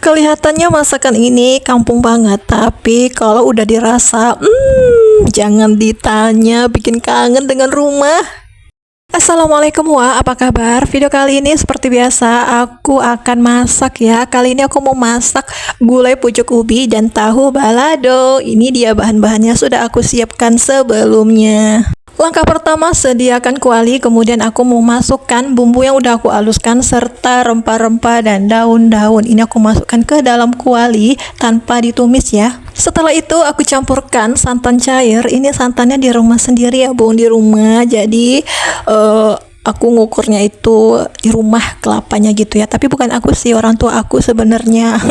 Kelihatannya masakan ini kampung banget, tapi kalau udah dirasa, jangan ditanya, bikin kangen dengan rumah. Assalamualaikum apa kabar? Video kali ini seperti biasa, aku akan masak ya. Kali ini aku mau masak gulai pucuk ubi dan tahu balado. Ini dia bahan-bahannya sudah aku siapkan sebelumnya. Langkah pertama, sediakan kuali, kemudian aku mau masukkan bumbu yang udah aku haluskan serta rempah-rempah dan daun-daun. Ini aku masukkan ke dalam kuali tanpa ditumis ya. Setelah itu aku campurkan santan cair. Ini santannya di rumah sendiri ya, Bun, di rumah. Jadi aku ngukurnya itu di rumah kelapanya gitu ya, tapi bukan aku sih, orang tua aku sebenarnya.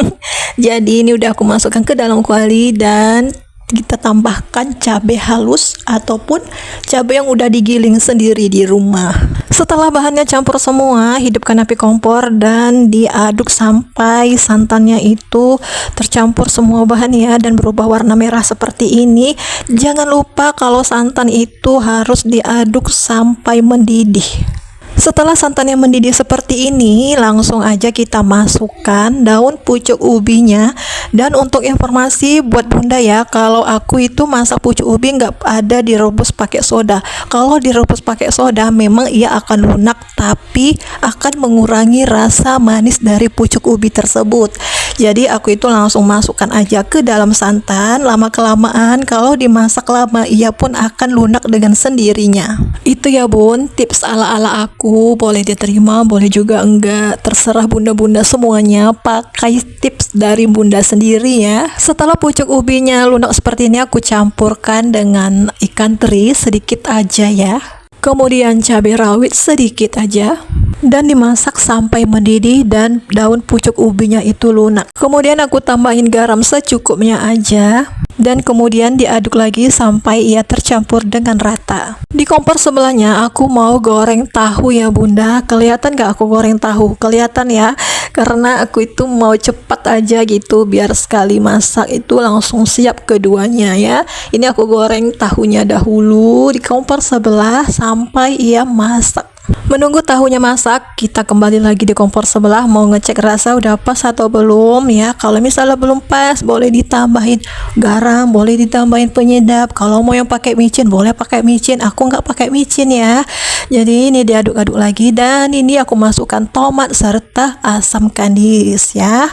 Jadi ini udah aku masukkan ke dalam kuali dan kita tambahkan cabai halus ataupun cabai yang udah digiling sendiri di rumah. Setelah bahannya campur semua, hidupkan api kompor dan diaduk sampai santannya itu tercampur semua bahan ya dan berubah warna merah seperti ini. Jangan lupa kalau santan itu harus diaduk sampai mendidih. Setelah santannya mendidih seperti ini, langsung aja kita masukkan daun pucuk ubinya. Dan untuk informasi buat bunda ya, kalau aku itu masak pucuk ubi nggak ada direbus pakai soda. Kalau direbus pakai soda memang ia akan lunak, tapi akan mengurangi rasa manis dari pucuk ubi tersebut. Jadi aku itu langsung masukkan aja ke dalam santan. Lama kelamaan kalau dimasak lama, ia pun akan lunak dengan sendirinya. Itu ya Bun, tips ala-ala aku, boleh diterima, boleh juga enggak, terserah bunda-bunda semuanya, pakai tips dari bunda sendiri ya. Setelah pucuk ubinya lunak seperti ini, aku campurkan dengan ikan teri sedikit aja ya. Kemudian cabai rawit sedikit aja. Dan dimasak sampai mendidih dan daun pucuk ubinya itu lunak. Kemudian aku tambahin garam secukupnya aja. Dan kemudian diaduk lagi sampai ia tercampur dengan rata. Di kompor sebelahnya aku mau goreng tahu ya bunda. Kelihatan gak aku goreng tahu? Kelihatan ya, karena aku itu mau cepat aja gitu, biar sekali masak itu langsung siap keduanya ya. Ini aku goreng tahunya dahulu di kompor sebelah sampai ia masak. Menunggu tahunya masak, kita kembali lagi di kompor sebelah mau ngecek rasa udah pas atau belum ya. Kalau misalnya belum pas, boleh ditambahin garam, boleh ditambahin penyedap. Kalau mau yang pakai micin, boleh pakai micin. Aku nggak pakai micin ya. Jadi ini diaduk-aduk lagi dan ini aku masukkan tomat serta asam kandis ya.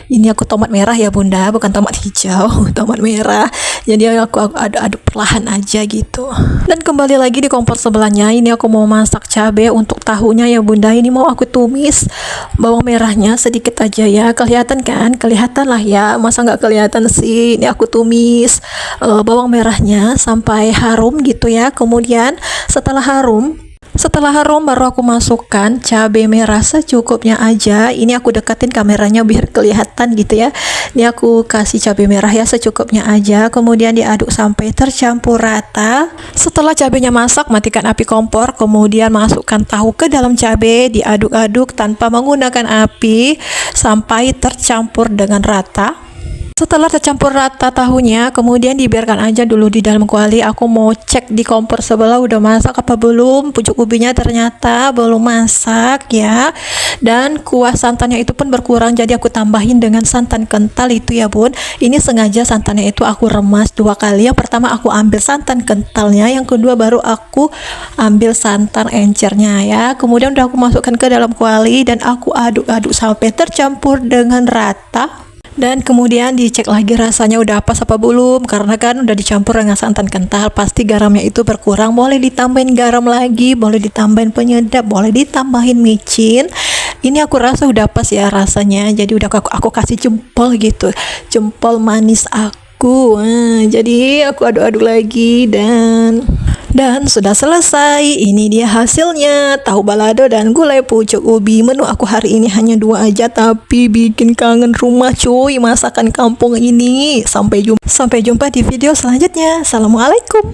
Ini aku tomat merah ya bunda, bukan tomat hijau, tomat merah. Jadi aku aduk-aduk perlahan aja gitu. Dan kembali lagi di kompor sebelahnya, ini aku mau masak cabai untuk tahunya ya bunda. Ini mau aku tumis bawang merahnya sedikit aja ya. Kelihatan kan? Kelihatan lah ya, masa nggak kelihatan sih. Ini aku tumis bawang merahnya sampai harum gitu ya. Kemudian setelah harum baru aku masukkan cabai merah secukupnya aja. Ini aku deketin kameranya biar kelihatan gitu ya. Ini aku kasih cabai merah ya secukupnya aja. Kemudian diaduk sampai tercampur rata. Setelah cabainya masak, matikan api kompor. Kemudian masukkan tahu ke dalam cabai, diaduk-aduk tanpa menggunakan api sampai tercampur dengan rata. Setelah tercampur rata tahunya, kemudian dibiarkan aja dulu di dalam kuali. Aku mau cek di kompor sebelah udah masak apa belum. Pucuk ubinya ternyata belum masak ya. Dan kuah santannya itu pun berkurang, jadi aku tambahin dengan santan kental itu ya bun. Ini sengaja santannya itu aku remas 2 kali. Yang pertama aku ambil santan kentalnya, yang kedua baru aku ambil santan encernya ya. Kemudian udah aku masukkan ke dalam kuali dan aku aduk-aduk sampai tercampur dengan rata. Dan kemudian dicek lagi rasanya udah pas apa belum, karena kan udah dicampur dengan santan kental, pasti garamnya itu berkurang. Boleh ditambahin garam lagi, boleh ditambahin penyedap, boleh ditambahin micin. Ini aku rasa udah pas ya rasanya, jadi udah aku kasih jempol gitu, jempol manis aku. Jadi aku aduk-aduk lagi dan sudah selesai. Ini dia hasilnya, tahu balado dan gulai pucuk ubi. Menu aku hari ini hanya 2 aja, tapi bikin kangen rumah cuy, masakan kampung ini. Sampai jumpa di video selanjutnya. Assalamualaikum.